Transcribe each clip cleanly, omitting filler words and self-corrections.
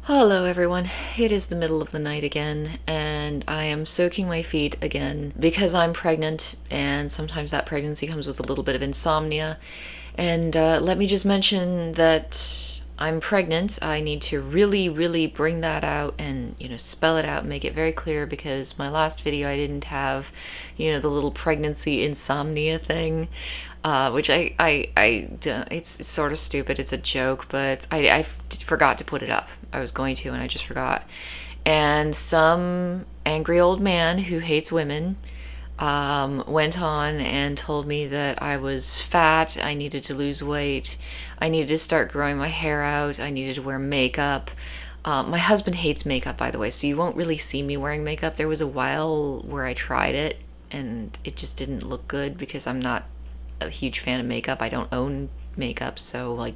Hello everyone, it is the middle of the night again, and I am soaking my feet again because I'm pregnant, and sometimes that pregnancy comes with a little bit of insomnia. And let me just mention that I'm pregnant. I need to really bring that out and, spell it out and make it very clear, because my last video I didn't have, the little pregnancy insomnia thing. Which it's sort of stupid. It's a joke, but I forgot to put it up. I was going to, and I just forgot. And some angry old man who hates women went on and told me that I was fat, I needed to lose weight, I needed to start growing my hair out, I needed to wear makeup. My husband hates makeup, by the way, so you won't really see me wearing makeup. There was a while where I tried it, and it just didn't look good because I'm not a huge fan of makeup. I don't own makeup, so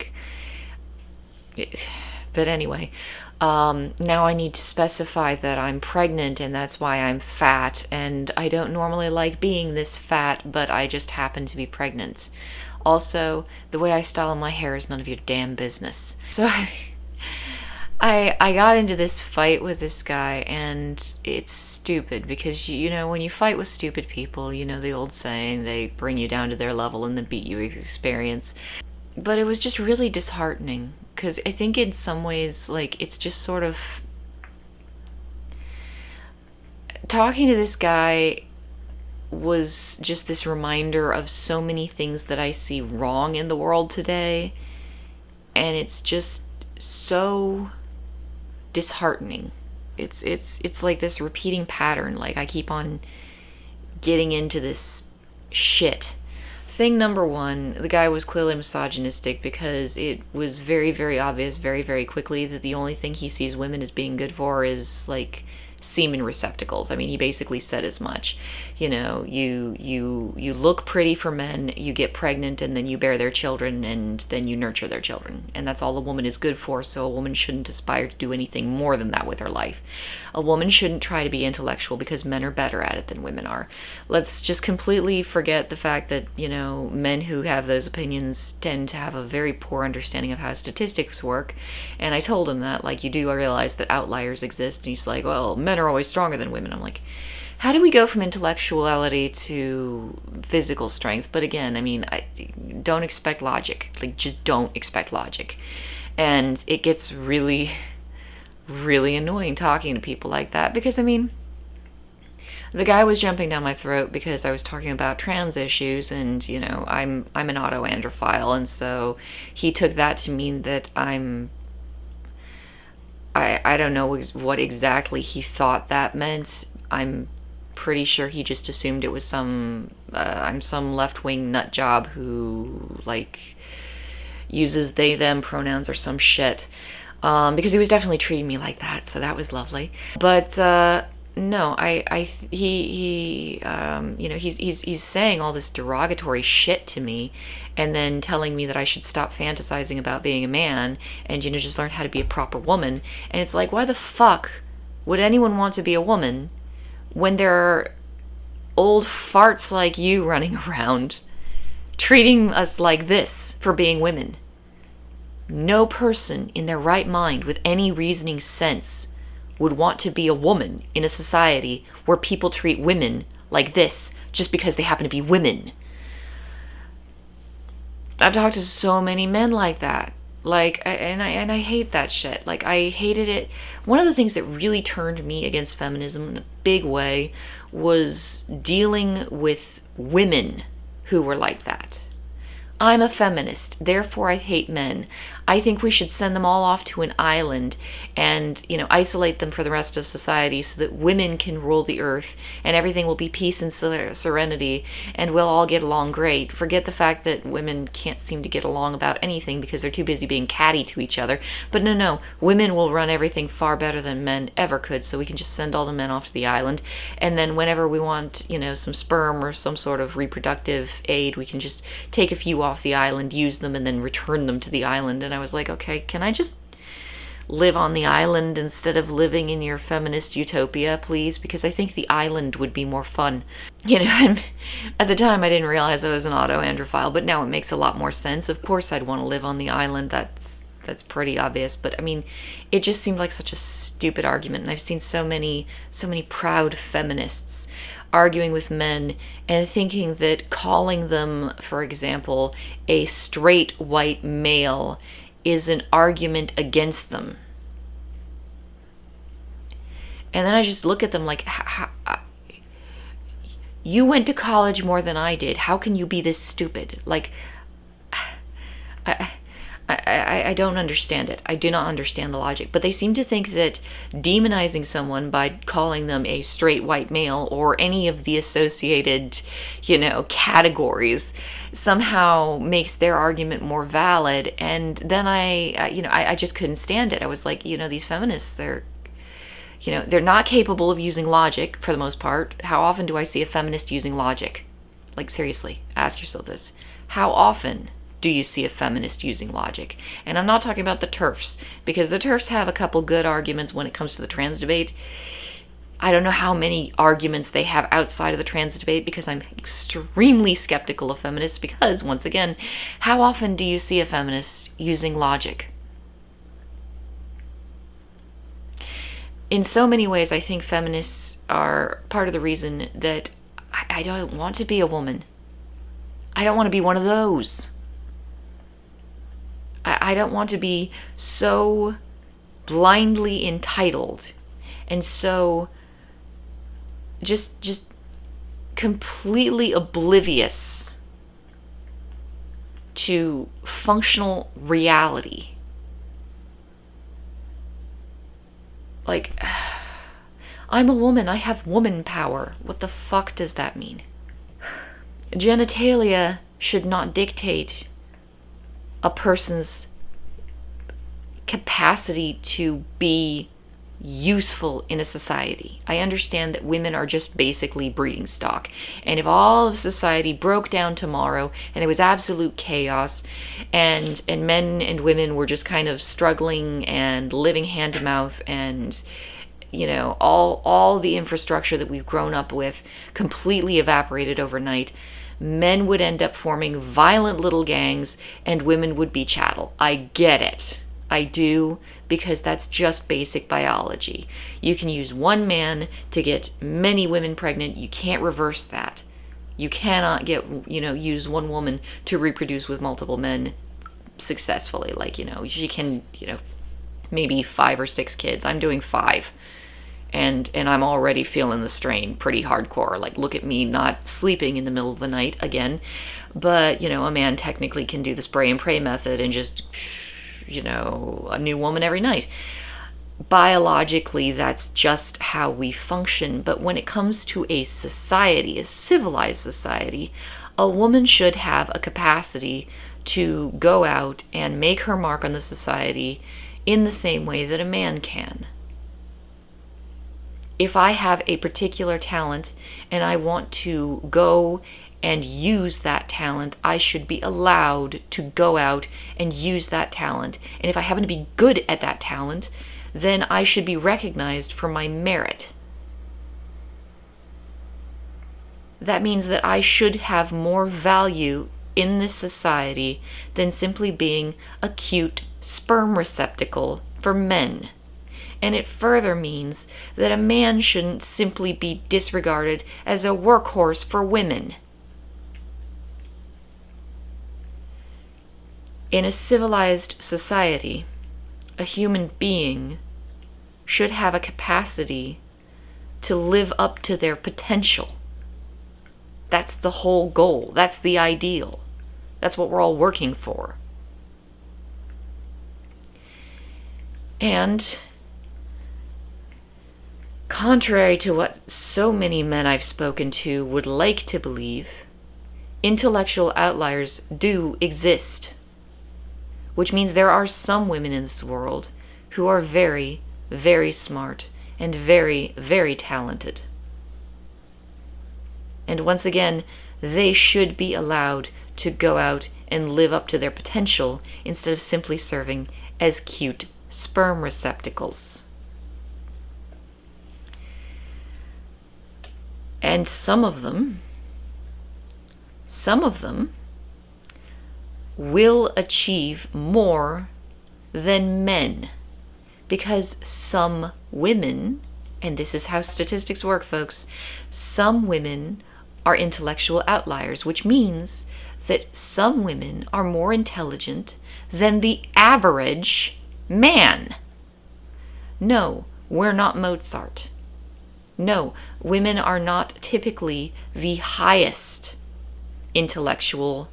but anyway, now I need to specify that I'm pregnant, and that's why I'm fat, and I don't normally like being this fat, but I just happen to be pregnant. Also, the way I style my hair is none of your damn business. So I got into this fight with this guy, and it's stupid because, when you fight with stupid people, the old saying, they bring you down to their level and then beat you with experience. But it was just really disheartening, because I think in some ways, it's just sort of... Talking to this guy was just this reminder of so many things that I see wrong in the world today, and it's just so disheartening. It's like this repeating pattern. I keep on getting into this shit. Thing number one, the guy was clearly misogynistic, because it was very obvious very quickly that the only thing he sees women as being good for is semen receptacles. I mean, he basically said as much. You look pretty for men, you get pregnant, and then you bear their children, and then you nurture their children. And that's all a woman is good for, so a woman shouldn't aspire to do anything more than that with her life. A woman shouldn't try to be intellectual, because men are better at it than women are. Let's just completely forget the fact that, men who have those opinions tend to have a very poor understanding of how statistics work. And I told him that, you do realize that outliers exist, and he's like, well, men are always stronger than women. I'm like, how do we go from intellectuality to physical strength? But again, I mean, don't expect logic. Just don't expect logic. And it gets really annoying talking to people like that, because, I mean, the guy was jumping down my throat because I was talking about trans issues, and, I'm an autoandrophile, and so he took that to mean that I don't know what exactly he thought that meant. I'm pretty sure he just assumed it was I'm some left-wing nut job who uses they them pronouns or some shit, because he was definitely treating me like that, so that was lovely. But no, he's saying all this derogatory shit to me, and then telling me that I should stop fantasizing about being a man and, just learn how to be a proper woman. And it's like, why the fuck would anyone want to be a woman when there are old farts like you running around treating us like this for being women? No person in their right mind with any reasoning sense would want to be a woman in a society where people treat women like this just because they happen to be women. I've talked to so many men like that. And I hate that shit. I hated it. One of the things that really turned me against feminism in a big way was dealing with women who were like that. I'm a feminist, therefore I hate men. I think we should send them all off to an island and, isolate them for the rest of society so that women can rule the earth and everything will be peace and serenity and we'll all get along great. Forget the fact that women can't seem to get along about anything because they're too busy being catty to each other. But no, women will run everything far better than men ever could, so we can just send all the men off to the island, and then whenever we want, some sperm or some sort of reproductive aid, we can just take a few off the island, use them, and then return them to the island. And I was like, okay, can I just live on the island instead of living in your feminist utopia, please? Because I think the island would be more fun. At the time I didn't realize I was an autoandrophile, but now it makes a lot more sense. Of course I'd want to live on the island. That's that's pretty obvious. But I mean, it just seemed like such a stupid argument. And I've seen so many proud feminists arguing with men and thinking that calling them, for example, a straight white male is an argument against them. And then I just look at them like, you went to college more than I did. How can you be this stupid? Like, I don't understand it. I do not understand the logic. But they seem to think that demonizing someone by calling them a straight white male or any of the associated, categories somehow makes their argument more valid. And then I just couldn't stand it. I was like, these feminists, they're not capable of using logic for the most part. How often do I see a feminist using logic? Like, seriously, ask yourself this. How often do you see a feminist using logic? And I'm not talking about the TERFs, because the TERFs have a couple good arguments when it comes to the trans debate. I don't know how many arguments they have outside of the trans debate, because I'm extremely skeptical of feminists, because, once again, how often do you see a feminist using logic? In so many ways, I think feminists are part of the reason that I don't want to be a woman. I don't want to be one of those. I don't want to be so blindly entitled and so just completely oblivious to functional reality. Like, I'm a woman, I have woman power. What the fuck does that mean? Genitalia should not dictate a person's capacity to be useful in a society. I understand that women are just basically breeding stock. And if all of society broke down tomorrow and it was absolute chaos and men and women were just kind of struggling and living hand to mouth and all the infrastructure that we've grown up with completely evaporated overnight, men would end up forming violent little gangs and women would be chattel. I get it. I do, because that's just basic biology. You can use one man to get many women pregnant. You can't reverse that. You cannot use one woman to reproduce with multiple men successfully. Like, she can, maybe 5 or 6 kids. I'm doing 5. And I'm already feeling the strain pretty hardcore. Like, look at me not sleeping in the middle of the night again. But, a man technically can do the spray and pray method and just, a new woman every night. Biologically, that's just how we function. But when it comes to a society, a civilized society, a woman should have a capacity to go out and make her mark on the society in the same way that a man can. If I have a particular talent and I want to go and use that talent, I should be allowed to go out and use that talent. And if I happen to be good at that talent, then I should be recognized for my merit. That means that I should have more value in this society than simply being a cute sperm receptacle for men. And it further means that a man shouldn't simply be disregarded as a workhorse for women. In a civilized society, a human being should have a capacity to live up to their potential. That's the whole goal. That's the ideal. That's what we're all working for. And contrary to what so many men I've spoken to would like to believe, intellectual outliers do exist. Which means there are some women in this world who are very, very smart and very, very talented. And once again, they should be allowed to go out and live up to their potential instead of simply serving as cute sperm receptacles. And some of them will achieve more than men. Because some women, and this is how statistics work, folks, some women are intellectual outliers, which means that some women are more intelligent than the average man. No, we're not Mozart. No, women are not typically the highest intellectual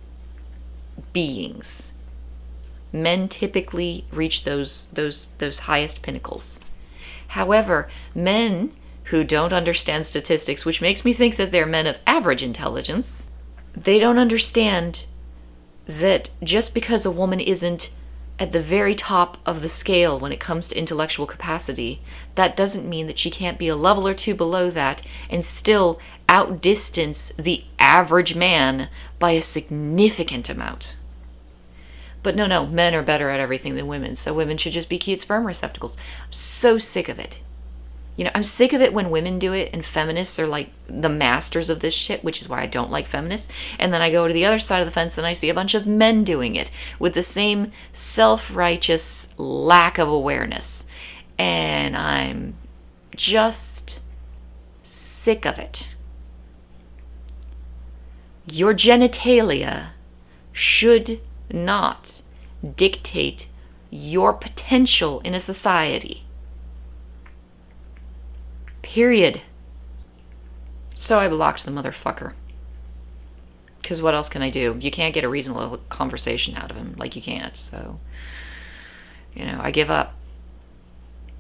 beings. Men typically reach those highest pinnacles. However, men who don't understand statistics, which makes me think that they're men of average intelligence, they don't understand that just because a woman isn't at the very top of the scale when it comes to intellectual capacity, that doesn't mean that she can't be a level or two below that and still outdistance the average man by a significant amount. But no, men are better at everything than women, so women should just be cute sperm receptacles. I'm so sick of it. I'm sick of it when women do it and feminists are like the masters of this shit, which is why I don't like feminists. And then I go to the other side of the fence and I see a bunch of men doing it with the same self-righteous lack of awareness. And I'm just sick of it. Your genitalia should not dictate your potential in a society. Period. So I blocked the motherfucker. Because what else can I do? You can't get a reasonable conversation out of him. Like, you can't. So, I give up.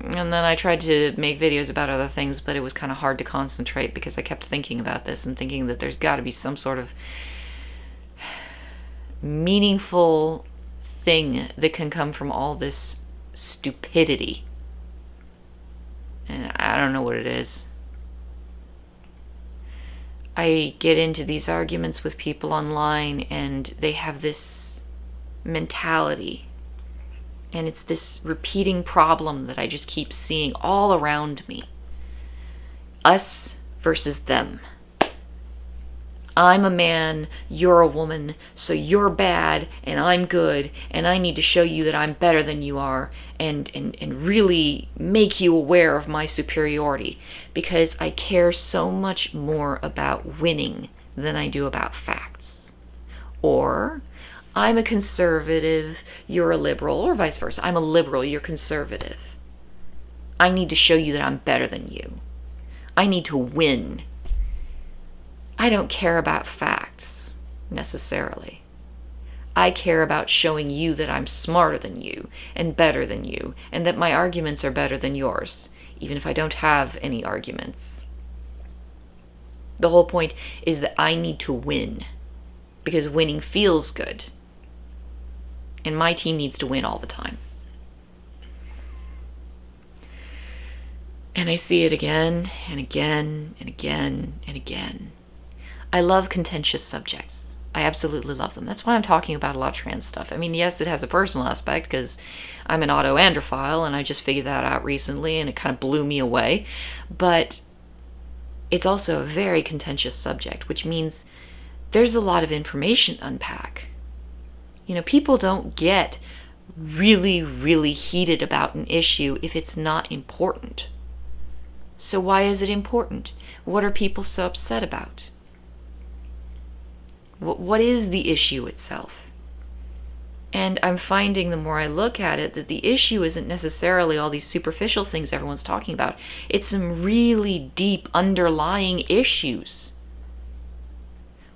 And then I tried to make videos about other things, but it was kind of hard to concentrate because I kept thinking about this and thinking that there's got to be some sort of meaningful thing that can come from all this stupidity. And I don't know what it is. I get into these arguments with people online and they have this mentality. And it's this repeating problem that I just keep seeing all around me. Us versus them. I'm a man, you're a woman, so you're bad and I'm good, and I need to show you that I'm better than you are and really make you aware of my superiority, because I care so much more about winning than I do about facts. Or I'm a conservative, you're a liberal, or vice versa. I'm a liberal, you're conservative. I need to show you that I'm better than you. I need to win. I don't care about facts, necessarily. I care about showing you that I'm smarter than you, and better than you, and that my arguments are better than yours, even if I don't have any arguments. The whole point is that I need to win, because winning feels good. And my team needs to win all the time. And I see it again, and again, and again, and again. I love contentious subjects. I absolutely love them. That's why I'm talking about a lot of trans stuff. I mean, yes, it has a personal aspect because I'm an autoandrophile and I just figured that out recently and it kind of blew me away. But it's also a very contentious subject, which means there's a lot of information to unpack. People don't get really, really heated about an issue if it's not important. So why is it important? What are people so upset about? What is the issue itself? And I'm finding the more I look at it that the issue isn't necessarily all these superficial things everyone's talking about. It's some really deep underlying issues.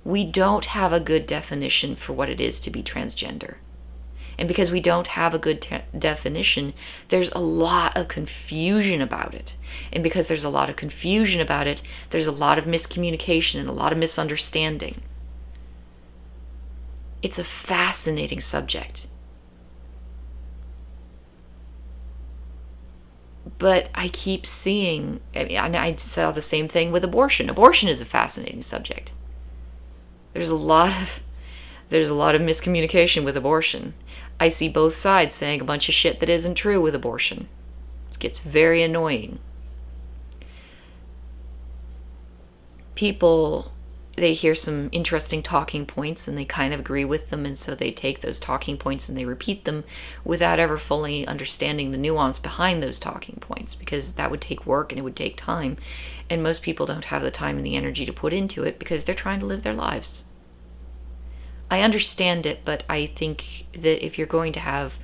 We don't have a good definition for what it is to be transgender. And because we don't have a good definition, there's a lot of confusion about it. And because there's a lot of confusion about it, there's a lot of miscommunication and a lot of misunderstanding. It's a fascinating subject. But I keep seeing, I saw the same thing with abortion. Abortion is a fascinating subject. There's a lot of miscommunication with abortion. I see both sides saying a bunch of shit that isn't true with abortion. It gets very annoying. People they hear some interesting talking points and they kind of agree with them, and so they take those talking points and they repeat them without ever fully understanding the nuance behind those talking points, because that would take work and it would take time, and most people don't have the time and the energy to put into it because they're trying to live their lives. I understand it, but I think that if you're going to have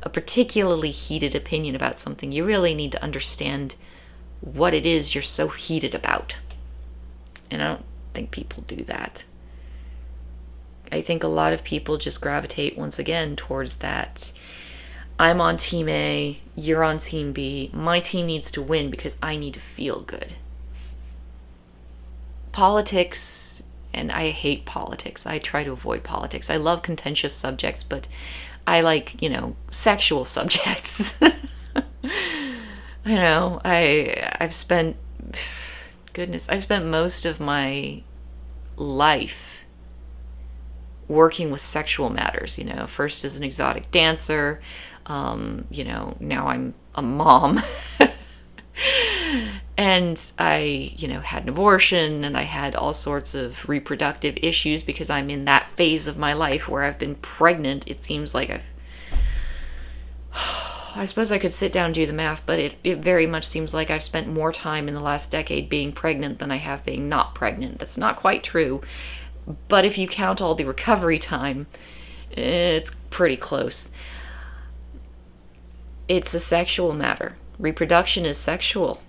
a particularly heated opinion about something, you really need to understand what it is you're so heated about. And I don't think people do that. I think a lot of people just gravitate once again towards that. I'm on team A, you're on team B, my team needs to win because I need to feel good. Politics, and I hate politics. I try to avoid politics. I love contentious subjects, but I like, sexual subjects. I've spent most of my life working with sexual matters, first as an exotic dancer, now I'm a mom. And I, had an abortion, and I had all sorts of reproductive issues because I'm in that phase of my life where I've been pregnant. It seems like I suppose I could sit down and do the math, but it very much seems like I've spent more time in the last decade being pregnant than I have being not pregnant. That's not quite true, but if you count all the recovery time, it's pretty close. It's a sexual matter. Reproduction is sexual.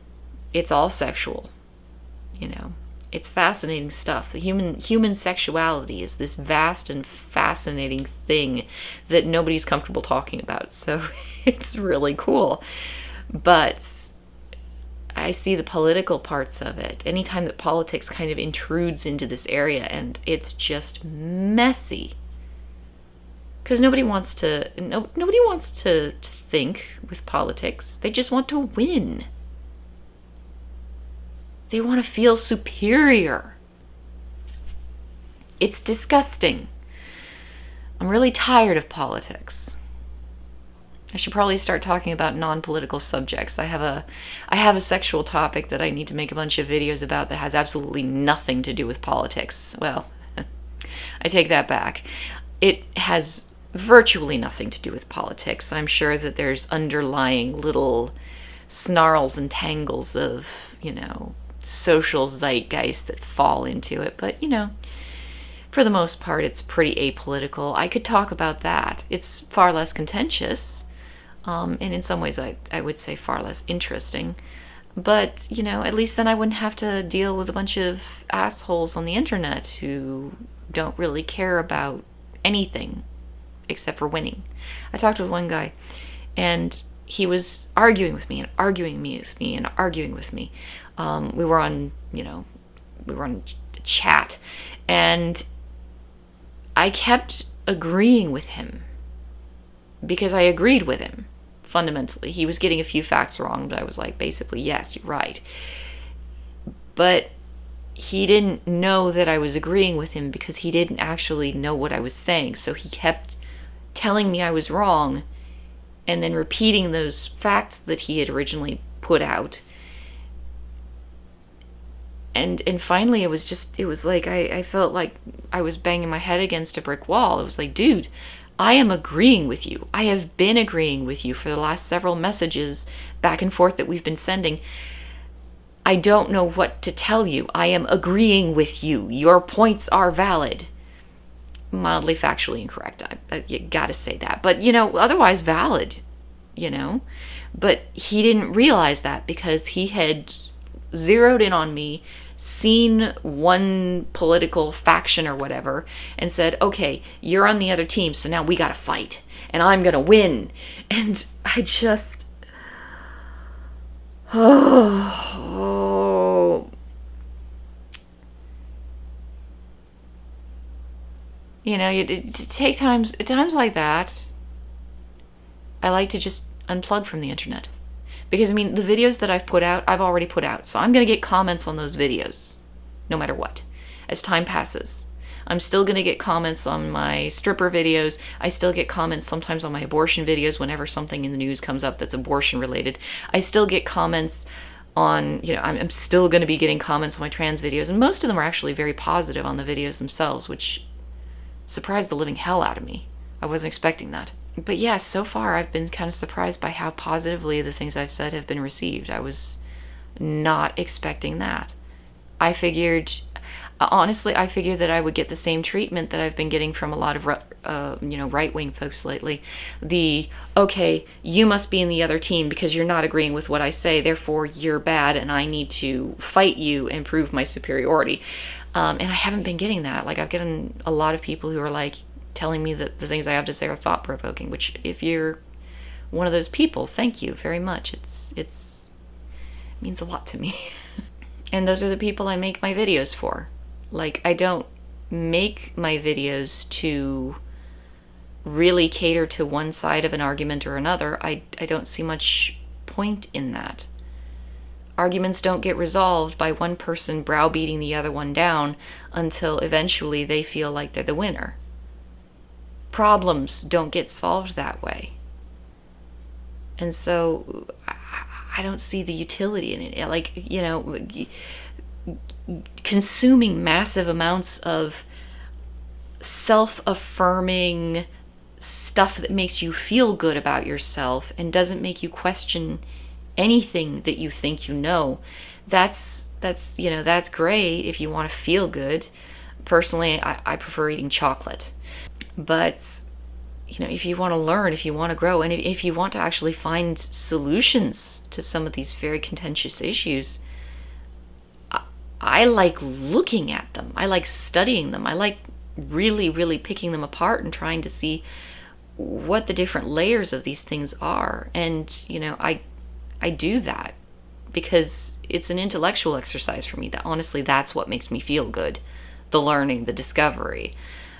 It's all sexual. It's fascinating stuff. The human sexuality is this vast and fascinating thing that nobody's comfortable talking about. So it's really cool. But I see the political parts of it. Anytime that politics kind of intrudes into this area, and it's just messy. Because nobody wants to think with politics. They just want to win. They want to feel superior. It's disgusting. I'm really tired of politics. I should probably start talking about non-political subjects. I have a sexual topic that I need to make a bunch of videos about that has absolutely nothing to do with politics. Well, I take that back. It has virtually nothing to do with politics. I'm sure that there's underlying little snarls and tangles of, social zeitgeist that fall into it. But, for the most part, it's pretty apolitical. I could talk about that. It's far less contentious, and in some ways I would say far less interesting. But, at least then I wouldn't have to deal with a bunch of assholes on the internet who don't really care about anything except for winning. I talked with one guy, and he was arguing with me and arguing with me and arguing with me. We were on chat, and I kept agreeing with him because I agreed with him fundamentally. He was getting a few facts wrong, but I was like, basically, yes, you're right. But he didn't know that I was agreeing with him because he didn't actually know what I was saying. So he kept telling me I was wrong and then repeating those facts that he had originally put out. And finally it was like I felt like I was banging my head against a brick wall. It was like, dude, I am agreeing with you. I have been agreeing with you for the last several messages back and forth that we've been sending. I don't know what to tell you. I am agreeing with you. Your points are valid. Mildly factually incorrect. You gotta say that. But, otherwise valid, But he didn't realize that because he had zeroed in on me, seen one political faction or whatever, and said, okay, you're on the other team, so now we gotta fight, and I'm gonna win. And I just... take times like that, I like to just unplug from the internet. Because, the videos that I've already put out. So I'm going to get comments on those videos, no matter what, as time passes. I'm still going to get comments on my stripper videos. I still get comments sometimes on my abortion videos whenever something in the news comes up that's abortion related. I still get comments on, I'm still going to be getting comments on my trans videos, and most of them are actually very positive on the videos themselves, which surprised the living hell out of me. I wasn't expecting that. But yeah, so far I've been kind of surprised by how positively the things I've said have been received. I was not expecting that. Honestly, I figured that I would get the same treatment that I've been getting from a lot of, right-wing folks lately. Okay, you must be in the other team because you're not agreeing with what I say, therefore you're bad and I need to fight you and prove my superiority. And I haven't been getting that. Like, I've gotten a lot of people who are like telling me that the things I have to say are thought-provoking, which, if you're one of those people, thank you very much. It means a lot to me. And those are the people I make my videos for. Like, I don't make my videos to really cater to one side of an argument or another. I don't see much point in that. Arguments don't get resolved by one person browbeating the other one down until eventually they feel like they're the winner. Problems don't get solved that way. And so I don't see the utility in it. Like, consuming massive amounts of self-affirming stuff that makes you feel good about yourself and doesn't make you question anything that you think you know. That's great if you want to feel good. Personally, I prefer eating chocolate. But if you want to learn, if you want to grow, and if you want to actually find solutions to some of these very contentious issues, I like looking at them. I like studying them. I like really, really picking them apart and trying to see what the different layers of these things are. And, I do that because it's an intellectual exercise for me. That honestly, that's what makes me feel good. The learning, the discovery,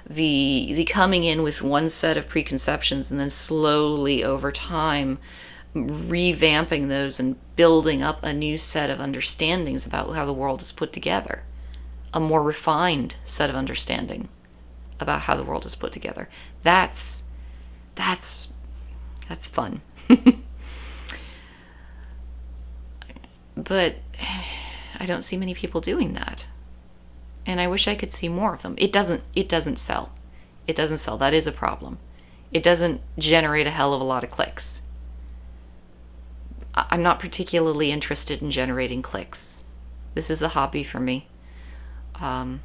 the coming in with one set of preconceptions and then slowly over time revamping those and building up a new set of understandings about how the world is put together. A more refined set of understanding about how the world is put together. That's fun. But I don't see many people doing that. And I wish I could see more of them. It doesn't sell. It doesn't sell. That is a problem. It doesn't generate a hell of a lot of clicks. I'm not particularly interested in generating clicks. This is a hobby for me. A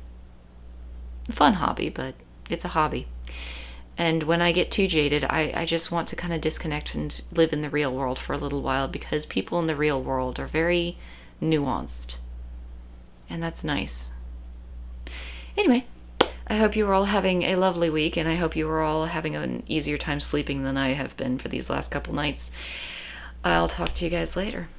fun hobby, but it's a hobby. And when I get too jaded, I just want to kind of disconnect and live in the real world for a little while, because people in the real world are very nuanced. And that's nice. Anyway, I hope you are all having a lovely week, and I hope you are all having an easier time sleeping than I have been for these last couple nights. I'll talk to you guys later.